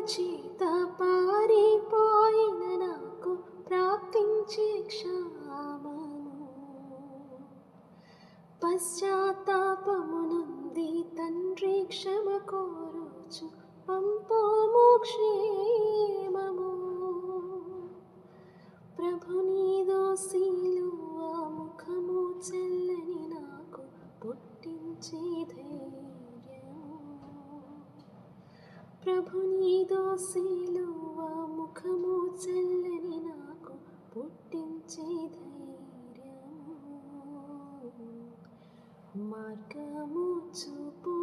చేత పారిపోయిన నాకు ప్రాప్తించే క్షామము. పశ్చాత్తాపము నుండి తండ్రి క్షమ కోరుచు పంపుము క్షేమము. ప్రభునిదో సిలువ ముఖము చెల్లని నాకు పుట్టించే ధైర్యము. ప్రభునిదో సిలువ ముఖము చెల్లని నాకు పుట్టించే ధైర్యము. మార్గము చూపు